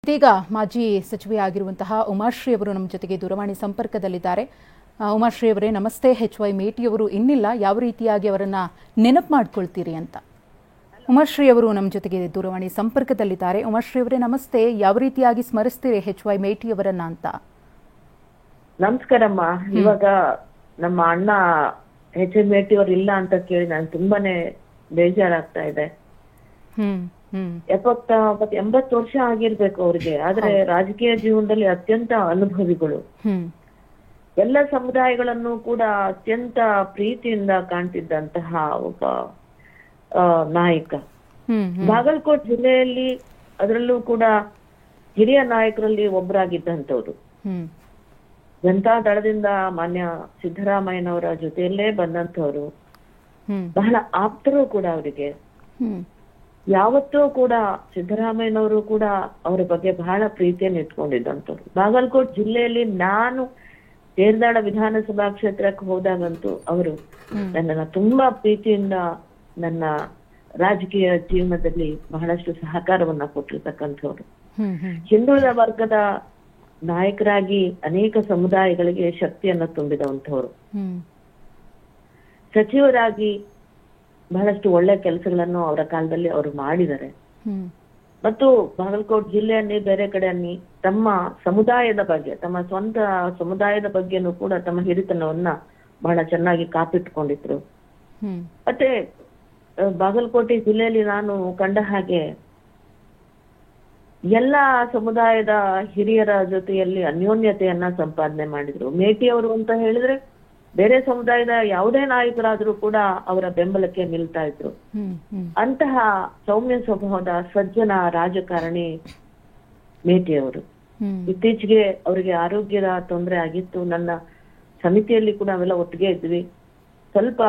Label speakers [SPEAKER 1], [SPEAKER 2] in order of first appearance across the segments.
[SPEAKER 1] ಇದೀಗ ಮಾಜಿ ಸಚಿವೆ ಆಗಿರುವಂತಹ ಉಮಾಶ್ರೀ ಅವರು ನಮ್ಮ ಜೊತೆಗೆ ದೂರವಾಣಿ ಸಂಪರ್ಕದಲ್ಲಿದ್ದಾರೆ. ಉಮಾಶ್ರೀ ಅವರೇ ನಮಸ್ತೆ. HY ಮೇಟಿ ಅವರು ಇನ್ನಿಲ್ಲ, ಯಾವ ರೀತಿಯಾಗಿ ಅವರನ್ನ ನೆನಪು ಮಾಡ್ಕೊಳ್ತೀರಿ ಅಂತ. ಉಮಾಶ್ರೀ ಅವರು ನಮ್ಮ ಜೊತೆಗೆ ದೂರವಾಣಿ ಸಂಪರ್ಕದಲ್ಲಿದ್ದಾರೆ. ಉಮಾಶ್ರೀ ಅವರೇ ನಮಸ್ತೆ, ಯಾವ ರೀತಿಯಾಗಿ ಸ್ಮರಿಸ್ತೀರಿ HY ಮೇಟಿ ಅವರನ್ನ ಅಂತ?
[SPEAKER 2] ನಮಸ್ಕಾರಮ್ಮ. ಇವಾಗ ನಮ್ಮ ಅಣ್ಣ HY ಮೇಟಿ ಅವರು ಇಲ್ಲ ಅಂತ ಕೇಳಿ ನಾನು ತುಂಬಾನೇ ಬೇಜಾರಾಗ್ತಾ ಇದೆ. 80 ವರ್ಷ ಆಗಿರ್ಬೇಕು ಅವ್ರಿಗೆ. ಆದ್ರೆ ರಾಜಕೀಯ ಜೀವನದಲ್ಲಿ ಅತ್ಯಂತ ಅನುಭವಿಗಳು. ಎಲ್ಲ ಸಮುದಾಯಗಳನ್ನು ಕೂಡ ಅತ್ಯಂತ ಪ್ರೀತಿಯಿಂದ ಕಾಣ್ತಿದ್ದಂತಹ ಒಬ್ಬ ನಾಯಕ. ಬಾಗಲಕೋಟ್ ಜಿಲ್ಲೆಯಲ್ಲಿ ಅದರಲ್ಲೂ ಕೂಡ ಹಿರಿಯ ನಾಯಕರಲ್ಲಿ ಒಬ್ಬರಾಗಿದ್ದಂಥವ್ರು. ಜನತಾ ದಳದಿಂದ ಮಾನ್ಯ ಸಿದ್ದರಾಮಯ್ಯನವರ ಜೊತೆಯಲ್ಲೇ ಬಂದಂಥವ್ರು. ಬಹಳ ಆಪ್ತರು ಕೂಡ ಅವರಿಗೆ. ಯಾವತ್ತೂ ಕೂಡ ಸಿದ್ದರಾಮಯ್ಯನವರು ಕೂಡ ಅವರ ಬಗ್ಗೆ ಬಹಳ ಪ್ರೀತಿಯನ್ನು ಇಟ್ಕೊಂಡಿದ್ದಂಥವ್ರು. ಬಾಗಲಕೋಟ್ ಜಿಲ್ಲೆಯಲ್ಲಿ ನಾನು ತೇರದಾಳ ವಿಧಾನಸಭಾ ಕ್ಷೇತ್ರಕ್ಕೆ ಹೋದಾಗಂತೂ ಅವರು ನನ್ನನ್ನ ತುಂಬಾ ಪ್ರೀತಿಯಿಂದ ನನ್ನ ರಾಜಕೀಯ ಜೀವನದಲ್ಲಿ ಬಹಳಷ್ಟು ಸಹಕಾರವನ್ನ ಕೊಟ್ಟಿರ್ತಕ್ಕಂಥವ್ರು. ಹಿಂದುಳಿದ ವರ್ಗದ ನಾಯಕರಾಗಿ ಅನೇಕ ಸಮುದಾಯಗಳಿಗೆ ಶಕ್ತಿಯನ್ನ ತುಂಬಿದಂಥವ್ರು. ಸಚಿವರಾಗಿ ಬಹಳಷ್ಟು ಒಳ್ಳೆ ಕೆಲಸಗಳನ್ನು ಅವರ ಕಾಲದಲ್ಲಿ ಅವರು ಮಾಡಿದ್ದಾರೆ. ಮತ್ತು ಬಾಗಲಕೋಟ್ ಜಿಲ್ಲೆಯಲ್ಲಿ ಬೇರೆ ಕಡೆ ತಮ್ಮ ಸಮುದಾಯದ ಬಗ್ಗೆ, ತಮ್ಮ ಸ್ವಂತ ಸಮುದಾಯದ ಬಗ್ಗೆನೂ ಕೂಡ ತಮ್ಮ ಹಿರಿತನವನ್ನ ಬಹಳ ಚೆನ್ನಾಗಿ ಕಾಪಿಟ್ಕೊಂಡಿದ್ರು. ಮತ್ತೆ ಬಾಗಲಕೋಟೆ ಜಿಲ್ಲೆಯಲ್ಲಿ ನಾನು ಕಂಡ ಹಾಗೆ ಎಲ್ಲಾ ಸಮುದಾಯದ ಹಿರಿಯರ ಜೊತೆಯಲ್ಲಿ ಅನ್ಯೋನ್ಯತೆಯನ್ನ ಸಂಪಾದನೆ ಮಾಡಿದ್ರು. ಮೇಟಿ ಅವರು ಅಂತ ಹೇಳಿದ್ರೆ ಬೇರೆ ಸಮುದಾಯದ ಯಾವುದೇ ನಾಯಕರಾದ್ರೂ ಕೂಡ ಅವರ ಬೆಂಬಲಕ್ಕೆ ನಿಲ್ತಾ ಇದ್ರು. ಅಂತಹ ಸೌಮ್ಯ ಸ್ವಭಾವದ ಸಜ್ಜನ ರಾಜಕಾರಣಿ ಮೇಟಿ ಅವರು. ಇತ್ತೀಚೆಗೆ ಅವರಿಗೆ ಆರೋಗ್ಯದ ತೊಂದರೆ ಆಗಿತ್ತು. ನನ್ನ ಸಮಿತಿಯಲ್ಲಿ ಕೂಡ ನಾವೆಲ್ಲ ಒಟ್ಟಿಗೆ ಇದ್ವಿ. ಸ್ವಲ್ಪ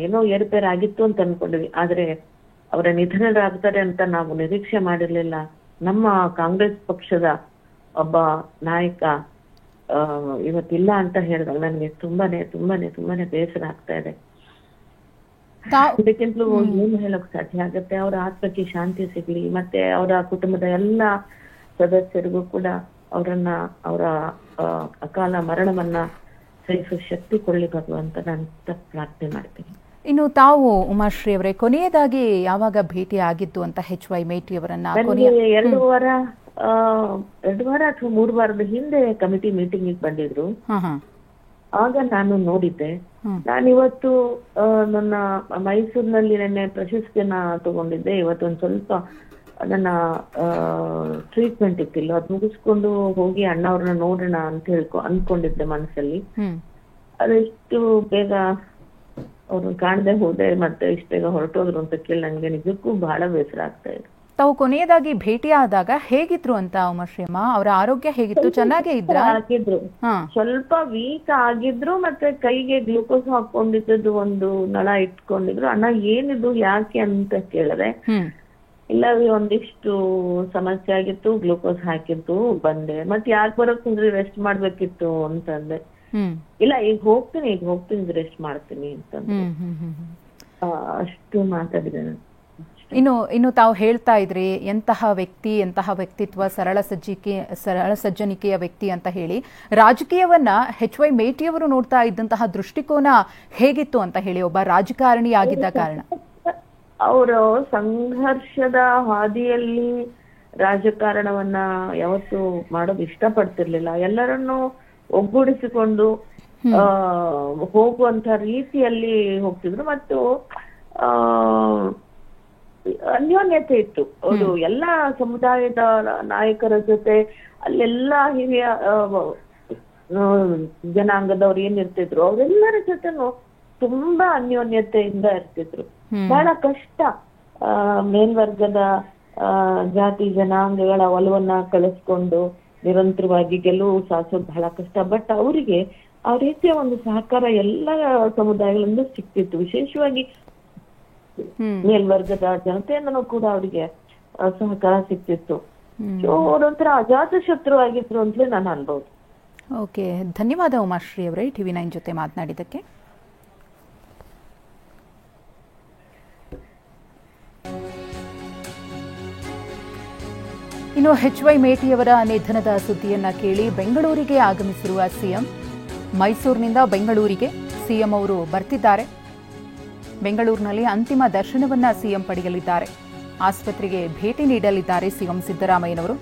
[SPEAKER 2] ಏನೋ ಏರುಪೇರು ಆಗಿತ್ತು ಅಂತ ಅನ್ಕೊಂಡ್ವಿ. ಆದ್ರೆ ಅವರ ನಿಧನರಾಗ್ತಾರೆ ಅಂತ ನಾವು ನಿರೀಕ್ಷೆ ಮಾಡಿರ್ಲಿಲ್ಲ. ನಮ್ಮ ಕಾಂಗ್ರೆಸ್ ಪಕ್ಷದ ಒಬ್ಬ ನಾಯಕ ಇವತ್ತಿಲ್ಲ ಅಂತ ಹೇಳಿದಾಗ ನನಗೆ ತುಂಬಾನೇ ತುಂಬಾನೇ ತುಂಬಾನೇ ಬೇಸರ ಆಗ್ತಾ ಇದೆ. ಅದಕ್ಕಿಂತಲೂ ಏನು ಹೇಳಕ್ ಸಾಧ್ಯ ಆಗತ್ತೆ? ಅವರ ಆತ್ಮಕ್ಕೆ ಶಾಂತಿ ಸಿಗ್ಲಿ, ಮತ್ತೆ ಅವರ ಕುಟುಂಬದ ಎಲ್ಲಾ ಸದಸ್ಯರಿಗೂ ಕೂಡ ಅವರ ಅಕಾಲ ಮರಣವನ್ನ ಸಹಿಸುವ ಶಕ್ತಿ ಕೊಡ್ಲಿ ಭಗವಂತ ನಾನು ಪ್ರಾರ್ಥನೆ ಮಾಡ್ತೀನಿ.
[SPEAKER 1] ಇನ್ನು ತಾವು ಉಮಾಶ್ರೀ ಅವರೇ ಕೊನೆಯದಾಗಿ ಯಾವಾಗ ಭೇಟಿ ಆಗಿದ್ದು ಅಂತ HY ಮೇಟಿ ಅವರನ್ನ?
[SPEAKER 2] 2 ವಾರ ಅಥವಾ 3 ವಾರದ ಹಿಂದೆ ಕಮಿಟಿ ಮೀಟಿಂಗ್ ಬಂದಿದ್ರು. ಆಗ ನಾನು ನೋಡಿದ್ದೆ. ನಾನಿವತ್ತು ನನ್ನ ಮೈಸೂರಿನಲ್ಲಿ ನೆನ್ನೆ ಪ್ರಶಸ್ತಿಯನ್ನ ತಗೊಂಡಿದ್ದೆ. ಇವತ್ತೊಂದ್ ಸ್ವಲ್ಪ ನನ್ನ ಟ್ರೀಟ್ಮೆಂಟ್ ಇತ್ತಿಲ್ಲ, ಅದ್ ಮುಗಿಸ್ಕೊಂಡು ಹೋಗಿ ಅಣ್ಣವ್ರನ್ನ ನೋಡೋಣ ಅಂತ ಅನ್ಕೊಂಡಿದ್ದೆ ಮನಸ್ಸಲ್ಲಿ. ಅದೆಷ್ಟು ಬೇಗ ಅವ್ರನ್ನ ಕಾಣದೆ ಹೋದೆ, ಮತ್ತೆ ಇಷ್ಟ ಬೇಗ ಹೊರಟೋದ್ರು ಅಂತ ಕೇಳಿ ನಂಗೆ ನಿಜಕ್ಕೂ ಬಹಳ ಬೇಸರ ಆಗ್ತಾ ಇದೆ.
[SPEAKER 1] ತಾವು ಕೊನೆಯದಾಗಿ ಭೇಟಿ ಆದಾಗ ಹೇಗಿದ್ರು ಅಂತ ಉಮಾಶ್ರೀ ಅಮ್ಮ? ಅವರ ಆರೋಗ್ಯ ಹೇಗಿತ್ತು? ಚೆನ್ನಾಗೇ
[SPEAKER 2] ಆಗಿದ್ರು, ಸ್ವಲ್ಪ ವೀಕ್ ಆಗಿದ್ರು. ಮತ್ತೆ ಕೈಗೆ ಗ್ಲೂಕೋಸ್ ಹಾಕೊಂಡಿದ್ದು ಒಂದು ನಳ ಇಟ್ಕೊಂಡಿದ್ರು. ಅಣ್ಣ ಏನಿದು ಯಾಕೆ ಅಂತ ಕೇಳಿದ್ರೆ, ಇಲ್ಲ ಒಂದಿಷ್ಟು ಸಮಸ್ಯೆ ಆಗಿತ್ತು, ಗ್ಲೂಕೋಸ್ ಹಾಕಿತ್ತು ಬಂದೆ. ಮತ್ತೆ ಯಾಕೆ ಬರೋಕ್ ರೆಸ್ಟ್ ಮಾಡ್ಬೇಕಿತ್ತು ಅಂತಂದೆ. ಇಲ್ಲ ಈಗ ಹೋಗ್ತೀನಿ ರೆಸ್ಟ್ ಮಾಡ್ತೀನಿ ಅಂತಂದ್ರೆ ಅಷ್ಟು ಮಾತಾಡಿದೆ.
[SPEAKER 1] ಇನ್ನು ತಾವು ಹೇಳ್ತಾ ಇದ್ರಿ ಎಂತಹ ವ್ಯಕ್ತಿ, ಎಂತಹ ವ್ಯಕ್ತಿತ್ವ, ಸರಳ ಸಜ್ಜನಿಕೆಯ ವ್ಯಕ್ತಿ ಅಂತ ಹೇಳಿ. ರಾಜಕೀಯವನ್ನ HY ಮೇಟಿ ಅವರು ನೋಡ್ತಾ ಇದ್ದಂತಹ ದೃಷ್ಟಿಕೋನ ಹೇಗಿತ್ತು ಅಂತ ಹೇಳಿ, ಒಬ್ಬ ರಾಜಕಾರಣಿ ಆಗಿದ್ದ ಕಾರಣ?
[SPEAKER 2] ಅವರು ಸಂಘರ್ಷದ ಹಾದಿಯಲ್ಲಿ ರಾಜಕಾರಣವನ್ನ ಯಾವತ್ತು ಮಾಡೋದು ಇಷ್ಟಪಡ್ತಿರ್ಲಿಲ್ಲ. ಎಲ್ಲರನ್ನು ಒಗ್ಗೂಡಿಸಿಕೊಂಡು ಹೋಗುವಂತ ರೀತಿಯಲ್ಲಿ ಹೋಗ್ತಿದ್ರು. ಮತ್ತು ಅನ್ಯೋನ್ಯತೆ ಇತ್ತು. ಅವರು ಎಲ್ಲಾ ಸಮುದಾಯದ ನಾಯಕರ ಜೊತೆ, ಅಲ್ಲೆಲ್ಲಾ ಹಿರಿಯ ಜನಾಂಗದವ್ರು ಏನಿರ್ತಿದ್ರು ಅವರೆಲ್ಲರ ಜೊತೆನೂ ತುಂಬಾ ಅನ್ಯೋನ್ಯತೆಯಿಂದ ಇರ್ತಿದ್ರು. ಬಹಳ ಕಷ್ಟ. ಮೇಲ್ವರ್ಗದ ಜಾತಿ ಜನಾಂಗಗಳ ಒಲವನ್ನ ಕಳಿಸ್ಕೊಂಡು ನಿರಂತರವಾಗಿ ಗೆಲುವು ಸಾಧಿಸೋದು ಬಹಳ ಕಷ್ಟ. ಬಟ್ ಅವರಿಗೆ ಆ ರೀತಿಯ ಒಂದು ಸಹಕಾರ ಎಲ್ಲ ಸಮುದಾಯಗಳಿಂದ ಸಿಕ್ತಿತ್ತು. ವಿಶೇಷವಾಗಿ ಮೇಲ್ವರ್ಗದ ಜನತೆಯಿಂದನೂ ಕೂಡ ಅವರಿಗೆ ಸಹಕಾರ ಸಿಕ್ತಿತ್ತು. ಅವರೊಂಥರ ಅಜಾತ ಶತ್ರು ಆಗಿದ್ರು ಅಂತಲೇ ನಾನು ಅನ್ಬೋದು.
[SPEAKER 1] ಓಕೆ, ಧನ್ಯವಾದ ಉಮಾಶ್ರೀ ಅವರೇ TV9 ಜೊತೆ ಮಾತನಾಡಿದ್ದಕ್ಕೆ. ಇನ್ನು HY ಮೇಟಿಯವರ ನಿಧನದ ಸುದ್ದಿಯನ್ನ ಕೇಳಿ ಬೆಂಗಳೂರಿಗೆ ಆಗಮಿಸಿರುವ ಸಿಎಂ. ಮೈಸೂರಿನಿಂದ ಬೆಂಗಳೂರಿಗೆ ಸಿಎಂ ಅವರು ಬರ್ತಿದ್ದಾರೆ. ಬೆಂಗಳೂರಿನಲ್ಲಿ ಅಂತಿಮ ದರ್ಶನವನ್ನ ಸಿಎಂ ಪಡೆಯಲಿದ್ದಾರೆ. ಆಸ್ಪತ್ರೆಗೆ ಭೇಟಿ ನೀಡಲಿದ್ದಾರೆ ಸಿಎಂ ಸಿದ್ದರಾಮಯ್ಯನವರು.